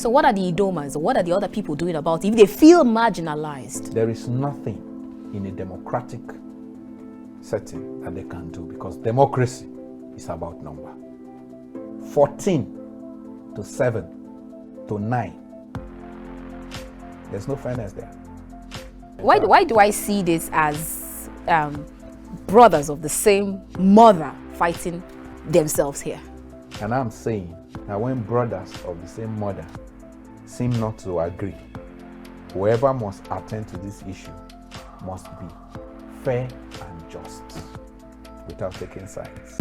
So what are the Idomas? What are the other people doing about it if they feel marginalized? There is nothing in a democratic setting that they can do, because democracy is about number. 14 to 7 to 9. There's no fairness there. Why do I see this as brothers of the same mother fighting themselves here? And I'm saying that when brothers of the same mother seem not to agree, whoever must attend to this issue must be fair and just without taking sides.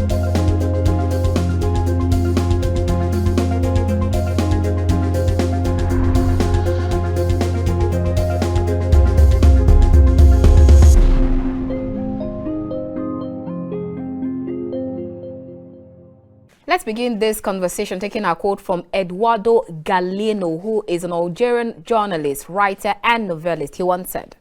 Let's begin this conversation taking a quote from Eduardo Galeno, who is an Algerian journalist, writer, and novelist. He once said,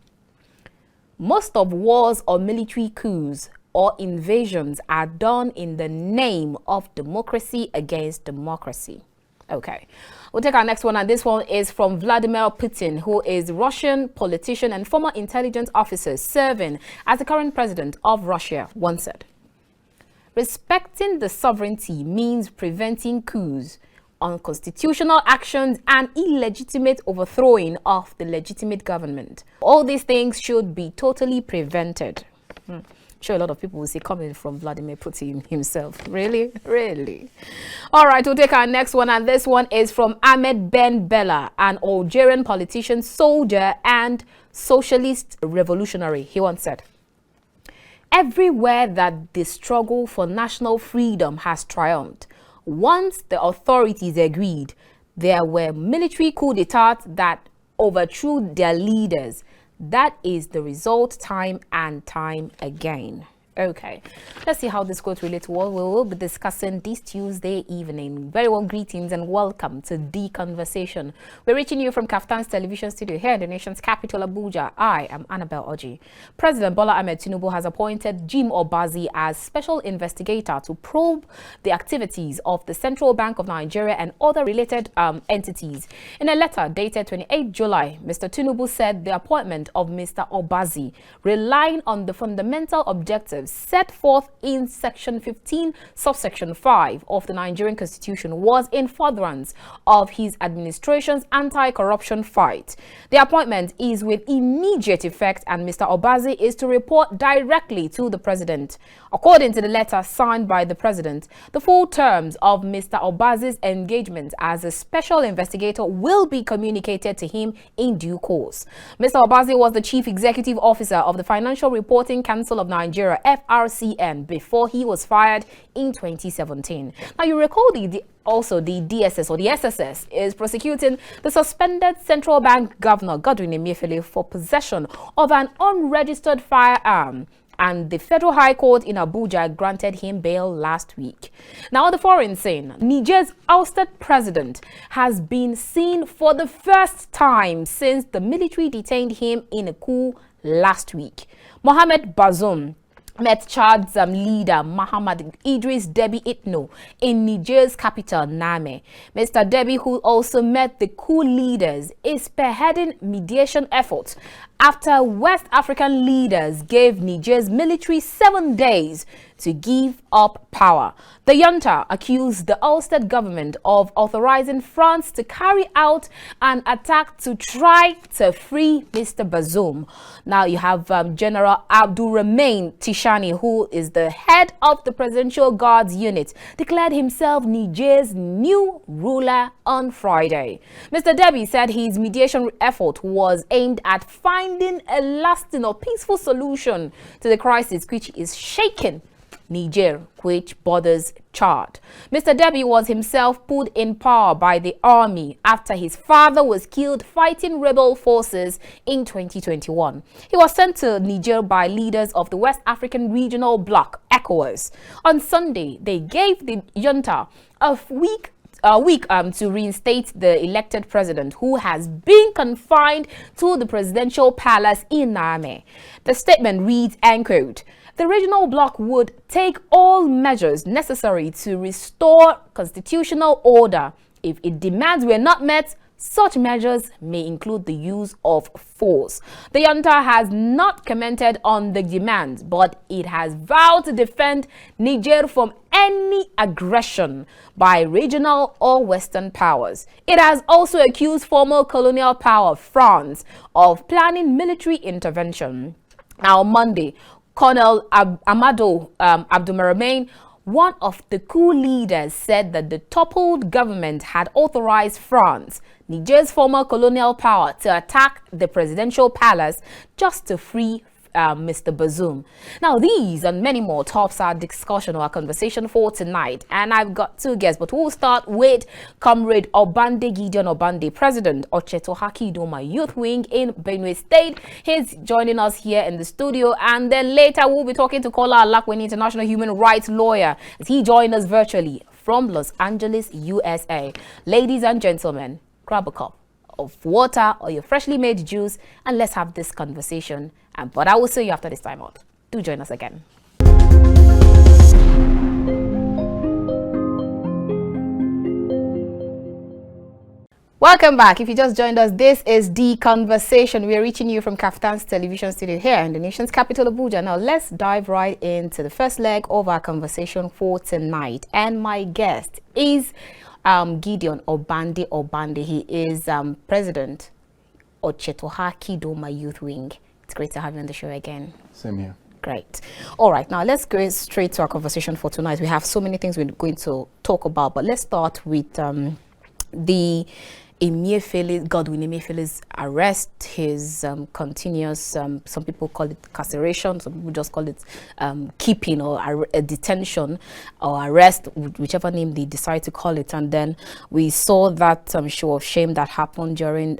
"Most of wars or military coups or invasions are done in the name of democracy against democracy." Okay, we'll take our next one, and this one is from Vladimir Putin, who is Russian politician and former intelligence officer serving as the current president of Russia. Once said, "Respecting the sovereignty means preventing coups, unconstitutional actions, and illegitimate overthrowing of the legitimate government. All these things should be totally prevented." Sure, a lot of people will say, coming from Vladimir Putin himself. Really? Really? All right, we'll take our next one, and this one is from Ahmed Ben Bella, an Algerian politician, soldier, and socialist revolutionary. He once said, "Everywhere that the struggle for national freedom has triumphed, once the authorities agreed, there were military coups d'etat that overthrew their leaders. That is the result time and time again." Okay, let's see how this quote relates to what we will be discussing this Tuesday evening. Very warm greetings and welcome to The Conversation. We're reaching you from Kaftan's television studio here in the nation's capital, Abuja. I am Annabelle Oji. President Bola Ahmed Tinubu has appointed Jim Obazi as special investigator to probe the activities of the Central Bank of Nigeria and other related entities. In a letter dated 28 July, Mr. Tinubu said the appointment of Mr. Obazi, relying on the fundamental objectives set forth in Section 15, subsection 5 of the Nigerian Constitution, was in furtherance of his administration's anti-corruption fight. The appointment is with immediate effect, and Mr. Obazi is to report directly to the President. According to the letter signed by the President, the full terms of Mr. Obazi's engagement as a special investigator will be communicated to him in due course. Mr. Obazi was the Chief Executive Officer of the Financial Reporting Council of Nigeria, FRCN, before he was fired in 2017. Now, you recall also the DSS or the SSS is prosecuting the suspended Central Bank Governor Godwin Emefiele for possession of an unregistered firearm, and the Federal High Court in Abuja granted him bail last week. Now, on the foreign scene, Niger's ousted president has been seen for the first time since the military detained him in a coup last week. Mohamed Bazoum met Chad's leader Mohamed Idris Deby Itno in Niger's capital, Niamey. Mr. Deby, who also met the coup leaders, is spearheading mediation efforts after West African leaders gave Niger's military 7 days to give up power. The junta accused the Ulster government of authorizing France to carry out an attack to try to free Mr. Bazoum. Now you have General Abdulrahman Tishani, who is the head of the Presidential Guards unit, declared himself Niger's new ruler on Friday. Mr. Deby said his mediation effort was aimed at finding a lasting or peaceful solution to the crisis which is shaking Niger, which borders Chad. Mr. Deby was himself put in power by the army after his father was killed fighting rebel forces in 2021. He was sent to Niger by leaders of the West African Regional Bloc, ECOWAS. On Sunday, they gave the junta a week to reinstate the elected president, who has been confined to the presidential palace in Niamey. The statement reads, and quote, "The regional bloc would take all measures necessary to restore constitutional order. If its demands were not met, Such measures may include the use of force. The junta has not commented on the demands, but it has vowed to defend Niger from any aggression by regional or Western powers. It has also accused former colonial power France of planning military intervention. Now, on Monday, Colonel Amado Abdulrahman, one of the coup leaders, said that the toppled government had authorized France, Niger's former colonial power, to attack the presidential palace just to free Mr. Bazoum. Now, these and many more tops our discussion or our conversation for tonight. And I've got two guests, but we'll start with Comrade Obande Gideon Obande, President of Idoma Youth Wing in Benue State. He's joining us here in the studio. And then later, we'll be talking to Kola Alakweni, international human rights lawyer, as he joined us virtually from Los Angeles, USA. Ladies and gentlemen, grab a cup of water or your freshly made juice and let's have this conversation. But I will see you after this time out. Do join us again. Welcome back. If you just joined us, this is The Conversation. We are reaching you from Kaftan's television studio here in the nation's capital, Abuja. Now, let's dive right into the first leg of our conversation for tonight. And my guest is Gideon Obande. He is president of Idoma Youth Wing. It's great to have you on the show again. Same here. Great. All right, now let's go straight to our conversation for tonight. We have so many things we're going to talk about, but let's start with the Godwin Emefiele's arrest, his continuous, some people call it carceration, some people just call it keeping or detention or arrest, whichever name they decide to call it. And then we saw that show of shame that happened during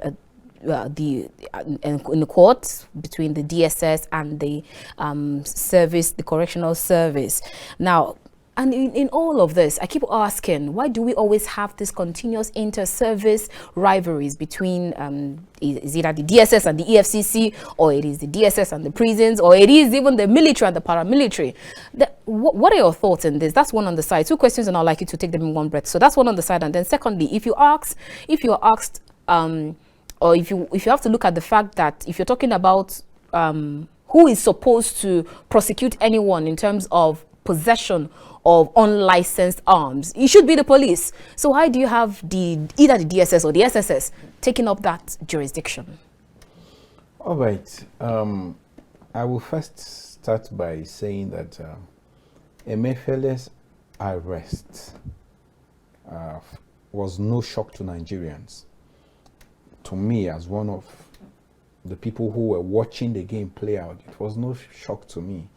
in the court between the DSS and the the correctional service. Now, and in all of this, I keep asking, why do we always have this continuous inter-service rivalries between is it the DSS and the EFCC, or it is the DSS and the prisons, or it is even the military and the paramilitary? What are your thoughts on this? That's one on the side. Two questions, and I'd like you to take them in one breath. So that's one on the side, and then secondly, if you're asked, or if you have to look at the fact that if you're talking about who is supposed to prosecute anyone in terms of possession of unlicensed arms, it should be the police. So why do you have either the DSS or the SSS taking up that jurisdiction? All right. I will first start by saying that Emefiele's arrest was no shock to Nigerians. To me, as one of the people who were watching the game play out, it was no shock to me.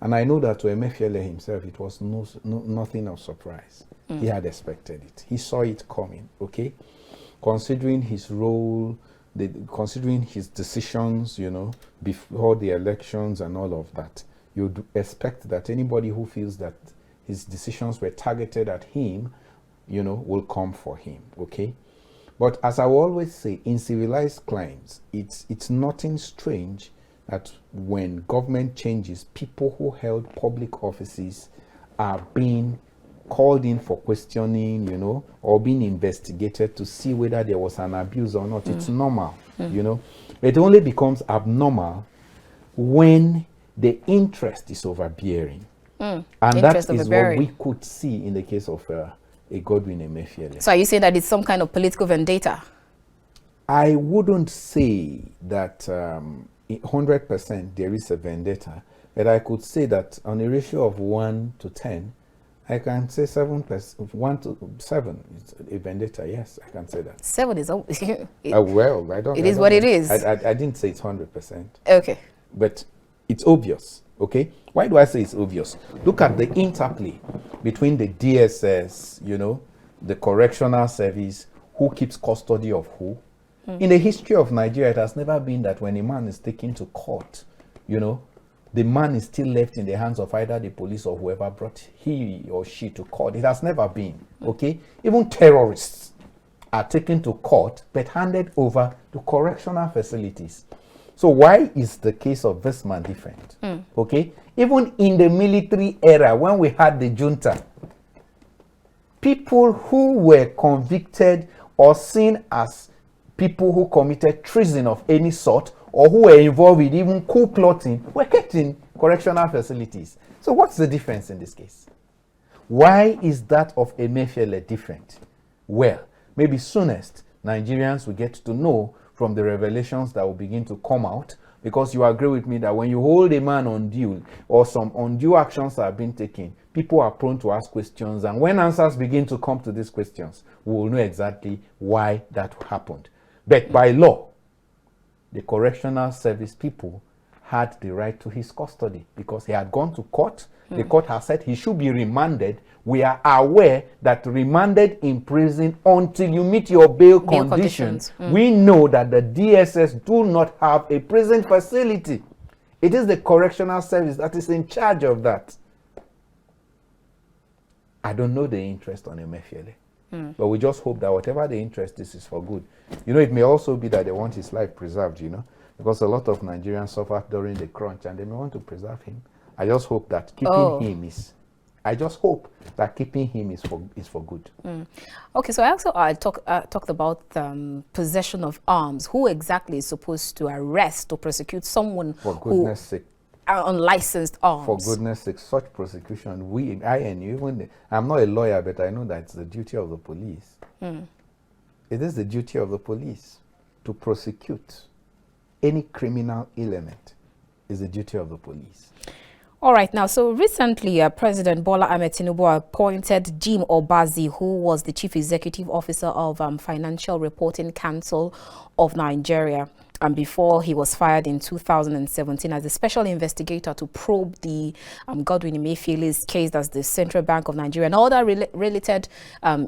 And I know that to Emefiele himself, it was nothing of surprise. He had expected it. He saw it coming, okay? Considering his role, considering his decisions, before the elections and all of that, you'd expect that anybody who feels that his decisions were targeted at him, will come for him, okay? But as I will always say, in civilized climes, it's nothing strange that when government changes, people who held public offices are being called in for questioning, or being investigated to see whether there was an abuse or not. It's normal, It only becomes abnormal when the interest is overbearing. And that is what we could see in the case of a Godwin Emefiele. So are you saying that it's some kind of political vendetta? I wouldn't say that 100% there is a vendetta, but I could say that on a ratio of 1 to 10, I can say 7 plus 1 to 7 is a vendetta. Yes, I can say that. 7 is well, I don't. It is what it is. I didn't say it's 100%. Okay. But it's obvious. Okay. Why do I say it's obvious? Look at the interplay between the DSS, the correctional service, who keeps custody of who. In the history of Nigeria, it has never been that when a man is taken to court, the man is still left in the hands of either the police or whoever brought he or she to court. It has never been, okay? Even terrorists are taken to court but handed over to correctional facilities. So why is the case of this man different? Okay? Even in the military era, when we had the junta, people who were convicted or seen as people who committed treason of any sort or who were involved in even coup plotting were kept in correctional facilities. So what's the difference in this case? Why is that of Emefiele different? Well, maybe soonest Nigerians will get to know from the revelations that will begin to come out, because you agree with me that when you hold a man undue or some undue actions are being taken, people are prone to ask questions, and when answers begin to come to these questions, we will know exactly why that happened. But by law, the correctional service people had the right to his custody because he had gone to court. The court has said he should be remanded. We are aware that remanded in prison until you meet your bail conditions. We know that the DSS do not have a prison facility. It is the correctional service that is in charge of that. I don't know the interest on Emefiele. But we just hope that whatever the interest is for good. You know, it may also be that they want his life preserved, you know, because a lot of Nigerians suffered during the crunch and they may want to preserve him. I just hope that keeping him is for good. Okay, so I talked about possession of arms. Who exactly is supposed to arrest or prosecute someone for goodness sake? Unlicensed arms. For goodness sake, such prosecution, I'm not a lawyer, but I know that it's the duty of the police. It is the duty of the police to prosecute any criminal element. Is the duty of the police. All right, now, so recently, President Bola Ahmed Tinubu appointed Jim Obazi, who was the Chief Executive Officer of Financial Reporting Council of Nigeria, and before he was fired in 2017 as a special investigator to probe the Godwin Emefiele's case, that's the Central Bank of Nigeria, and other related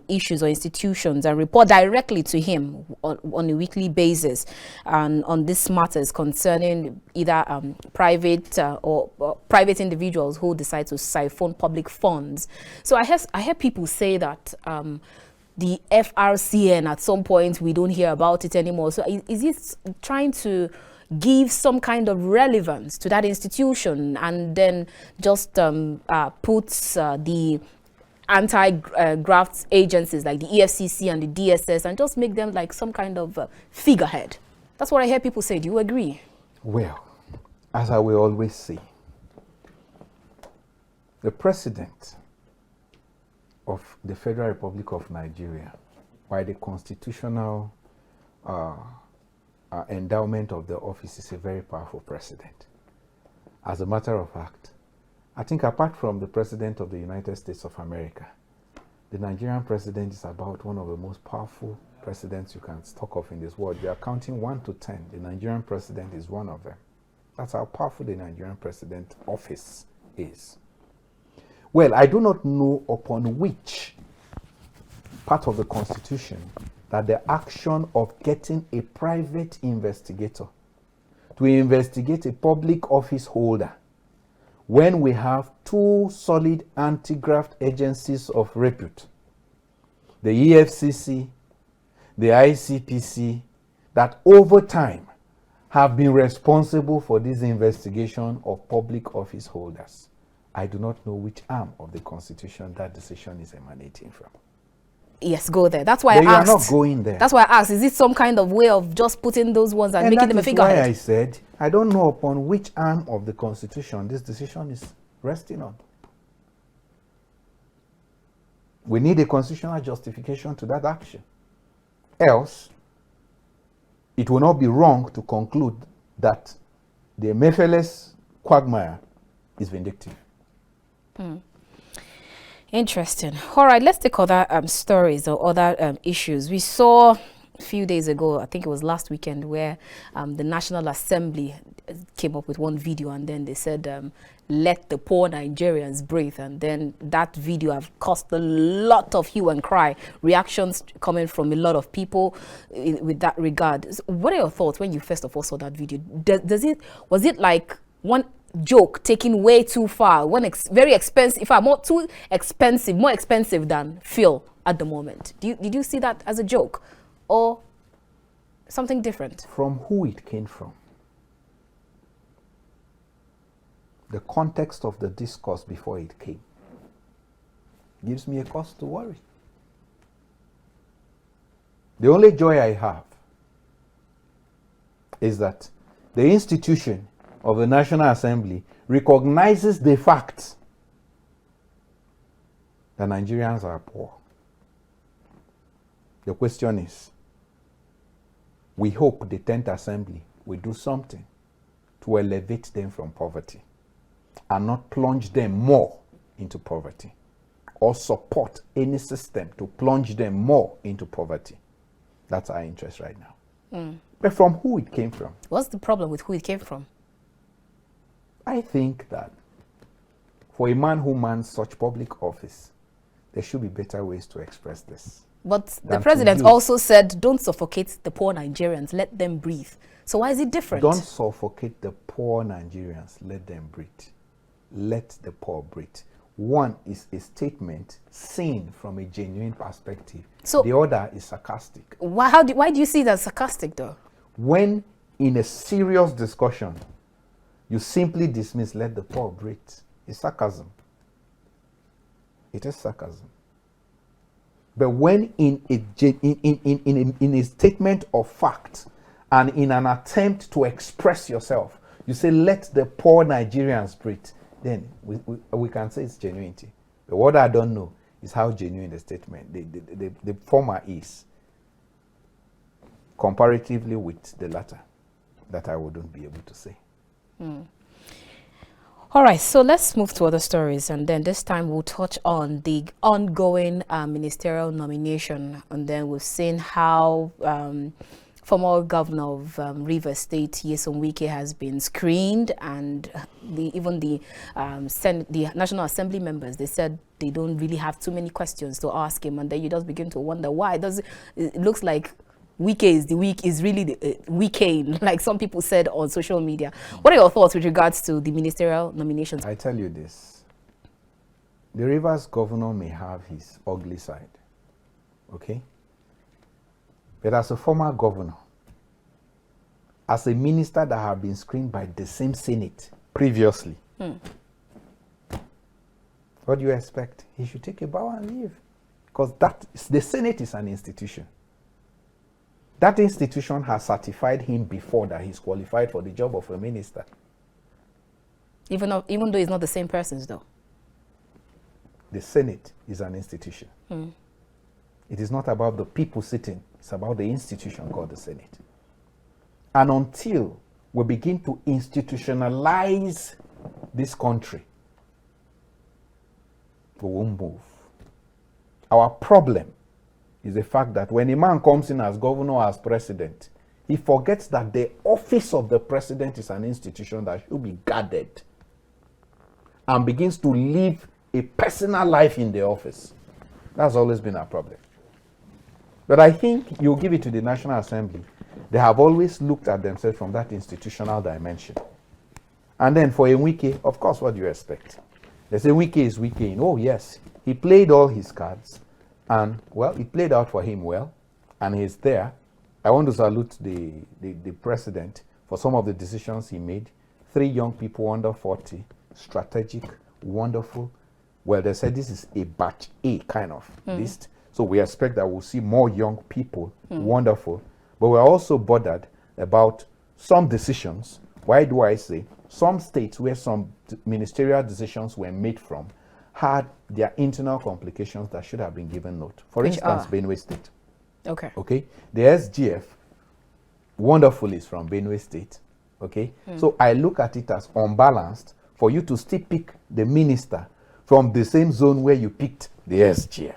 issues or institutions, and report directly to him on a weekly basis and on these matters concerning either private individuals who decide to siphon public funds. So I hear people say that the FRCN, at some point, we don't hear about it anymore. So is it trying to give some kind of relevance to that institution and then just puts the anti-graft agencies like the EFCC and the DSS and just make them like some kind of figurehead? That's what I hear people say. Do you agree? Well, as I will always say, the president of the Federal Republic of Nigeria, by the constitutional endowment of the office, is a very powerful president. As a matter of fact, I think apart from the president of the United States of America, the Nigerian president is about one of the most powerful presidents you can talk of in this world. They are counting 1 to 10. The Nigerian president is one of them. That's how powerful the Nigerian president office is. Well, I do not know upon which part of the Constitution that the action of getting a private investigator to investigate a public office holder when we have two solid anti-graft agencies of repute, the EFCC, the ICPC, that over time have been responsible for this investigation of public office holders. I do not know which arm of the Constitution that decision is emanating from. Yes, go there. That's why I asked. You are not going there. That's why I asked. Is it some kind of way of just putting those ones and making them a figurehead? That is why I said, I don't know upon which arm of the Constitution this decision is resting on. We need a constitutional justification to that action. Else, it will not be wrong to conclude that the Emefiele's quagmire is vindictive. Interesting. All right, let's take other stories or other issues. We saw a few days ago, I think it was last weekend, where the National Assembly came up with one video and then they said, let the poor Nigerians breathe. And then that video have caused a lot of hue and cry, reactions coming from a lot of people with that regard. What are your thoughts when you first of all saw that video? Was it like one joke taken way too far, very expensive, more expensive than fuel at the moment? Did you see that as a joke or something different? From who it came from, the context of the discourse before it came, gives me a cause to worry. The only joy I have is that the institution of the National Assembly recognizes the fact that Nigerians are poor. The question is, we hope the 10th Assembly will do something to elevate them from poverty and not plunge them more into poverty, or support any system to plunge them more into poverty. That's our interest right now. But from who it came from? What's the problem with who it came from? I think that for a man who mans such public office, there should be better ways to express this. But the president also said, don't suffocate the poor Nigerians, let them breathe. So why is it different? Don't suffocate the poor Nigerians, let them breathe. Let the poor breathe. One is a statement seen from a genuine perspective. So the other is sarcastic. Why do you see that sarcastic though? When in a serious discussion, you simply dismiss, let the poor breathe, it's sarcasm. It is sarcasm. But when in a statement of fact and in an attempt to express yourself, you say, let the poor Nigerians breathe, then we can say it's genuinity. But what I don't know is how genuine the statement, the former is, comparatively with the latter, that I wouldn't be able to say. All right, so let's move to other stories, and then this time we'll touch on the ongoing ministerial nomination, and then we've seen how former governor of Rivers State, Nyesom Wike, has been screened, and even the National Assembly members, they said they don't really have too many questions to ask him, and then you just begin to wonder why. It looks like Wike is really the Wike, like some people said on social media. What are your thoughts with regards to the ministerial nominations? I tell you this, the Rivers governor may have his ugly side, okay? But as a former governor, as a minister that have been screened by the same Senate previously, what do you expect? He should take a bow and leave, because the Senate is an institution. That institution has certified him before that he's qualified for the job of a minister. Even though he's not the same person, though. The Senate is an institution. It is not about the people sitting. It's about the institution called the Senate. And until we begin to institutionalize this country, we won't move. Our problem is the fact that when a man comes in as governor or as president, he forgets that the office of the president is an institution that should be guarded, and begins to live a personal life in the office. That's always been our problem. But I think you give it to the National Assembly. They have always looked at themselves from that institutional dimension. And then for a Wike, of course, what do you expect? They say Wike is Wike. Oh yes, he played all his cards. And, well, it played out for him well, and he's there. I want to salute the president for some of the decisions he made. 3 young people under 40, strategic, wonderful. Well, they said this is a batch A kind of list. So we expect that we'll see more young people, wonderful. But we're also bothered about some decisions. Why do I say? Some states where some ministerial decisions were made from had their internal complications that should have been given note. For instance, Benue State. Okay. The SGF, wonderfully, is from Benue State. Okay. So I look at it as unbalanced for you to still pick the minister from the same zone where you picked the SGF.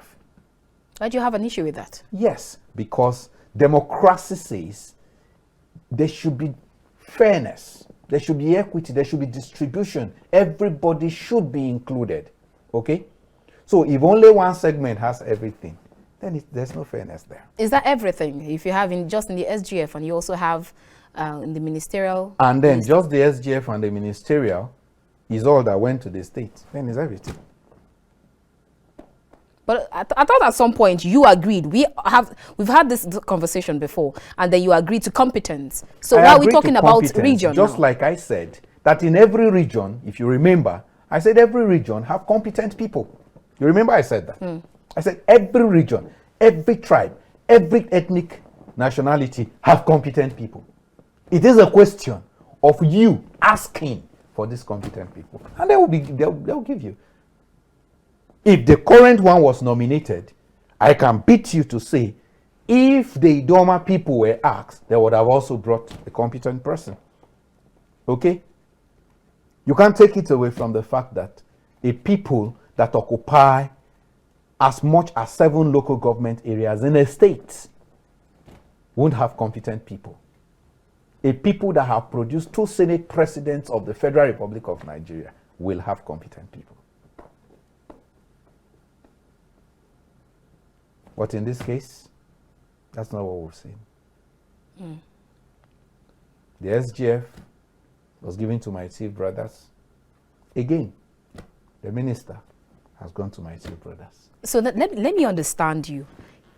Why do you have an issue with that? Yes, because democracy says there should be fairness, there should be equity, there should be distribution. Everybody should be included. Okay? So if only one segment has everything, then there's no fairness there. Is that everything? If you have just in the SGF and you also have in the ministerial? And then just the SGF and the ministerial is all that went to the state, then it's everything. But I thought at some point you agreed. We've had this conversation before, and then you agreed to competence. So why are we talking about region? Just like I said, that in every region, if you remember, I said every region have competent people. You remember I said that? I said every region, every tribe, every ethnic nationality have competent people. It is a question of you asking for these competent people. And they'll give you. If the current one was nominated, I can beat you to say, if the Idoma people were asked, they would have also brought a competent person. Okay? You can't take it away from the fact that a people that occupy as much as 7 local government areas in a state won't have competent people. A people that have produced 2 Senate presidents of the Federal Republic of Nigeria will have competent people. But in this case, that's not what we're seeing. The SGF was given to my 2 brothers. Again, the minister has gone to my 2 brothers. So let me understand you.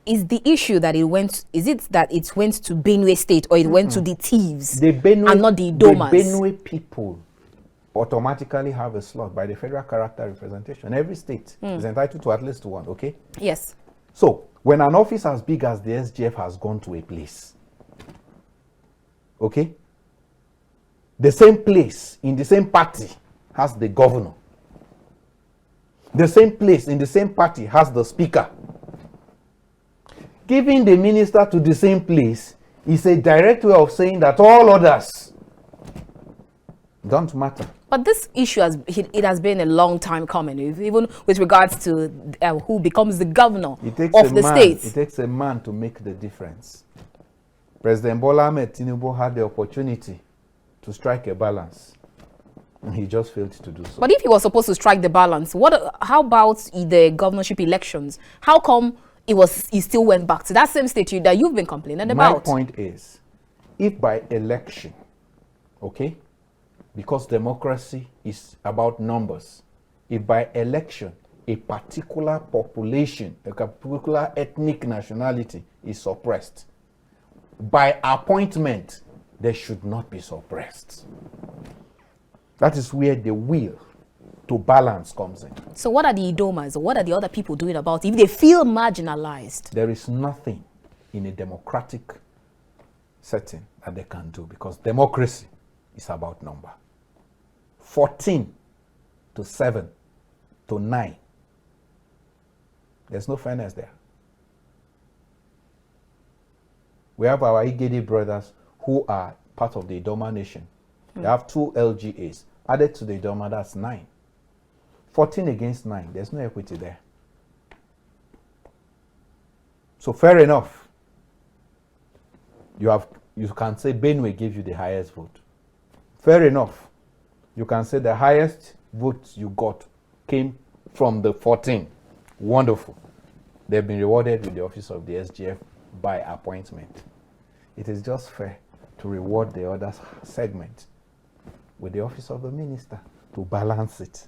Is the issue that it went to Benue State, or it went to the thieves and not the Idomas? The Benue people automatically have a slot by the federal character representation. Every state is entitled to at least 1, okay? Yes. So, when an office as big as the SGF has gone to a place, okay, the same place in the same party has the governor. The same place in the same party has the speaker. Giving the minister to the same place is a direct way of saying that all others don't matter. But this issue has been a long time coming, even with regards to who becomes the governor of the state. It takes a man to make the difference. President Bola Ahmed Tinubu had the opportunity to strike a balance, and he just failed to do so. But if he was supposed to strike the balance, how about the governorship elections? How come he still went back to that same state that you've been complaining about? My point is, if by election, okay, because democracy is about numbers, if by election a particular population, a particular ethnic nationality is suppressed, by appointment, they should not be suppressed. That is where the will to balance comes in. So what are the Idomas, or what are the other people doing about it if they feel marginalized? There is nothing in a democratic setting that they can do, because democracy is about number. 14 to 7 to 9. There's no fairness there. We have our Igede brothers who are part of the Idoma nation. They have 2 LGAs. Added to the Idoma, that's 9. 14 against 9. There's no equity there. So fair enough. You can say Benue gave you the highest vote. Fair enough. You can say the highest votes you got came from the 14. Wonderful. They've been rewarded with the office of the SGF by appointment. It is just fair to reward the other segment with the office of the minister to balance it.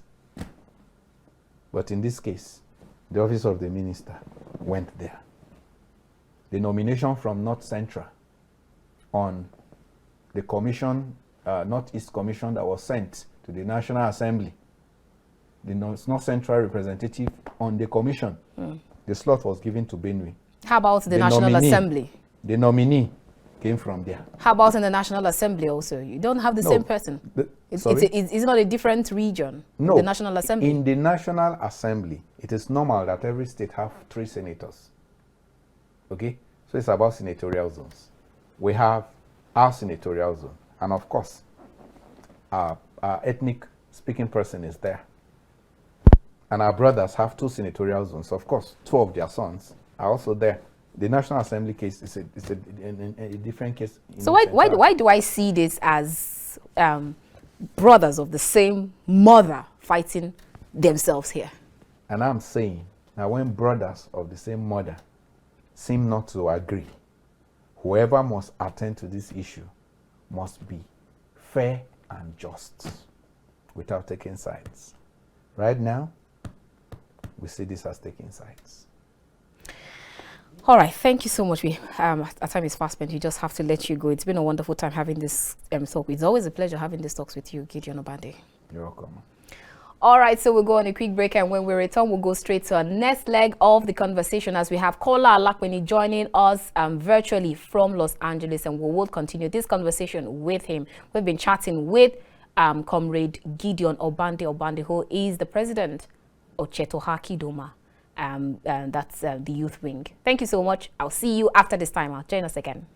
But in this case, the office of the minister went there. The nomination from North Central on the commission, Northeast Commission that was sent to the National Assembly, the North Central representative on the commission, the slot was given to Benue. How about the National Assembly? The nominee came from there. How about in the National Assembly also? You don't have the same person. It's not a different region. No. The National Assembly. In the National Assembly, it is normal that every state have 3 senators. Okay? So it's about senatorial zones. We have our senatorial zone. And of course, our ethnic speaking person is there. And our brothers have 2 senatorial zones. Of course, 2 of their sons are also there. The National Assembly case is a different case. So why do I see this as brothers of the same mother fighting themselves here? And I'm saying that when brothers of the same mother seem not to agree, whoever must attend to this issue must be fair and just without taking sides. Right now, we see this as taking sides. All right, thank you so much. Our time is fast spent. We just have to let you go. It's been a wonderful time having this talk. It's always a pleasure having these talks with you, Gideon Obande. You're welcome. All right, so we'll go on a quick break, and when we return, we'll go straight to our next leg of the conversation as we have Kola Alakweni joining us virtually from Los Angeles, and we will continue this conversation with him. We've been chatting with Comrade Gideon Obande, who is the president of Chetohaki Idoma. That's the youth wing. Thank you so much. I'll see you after this time. Join us again.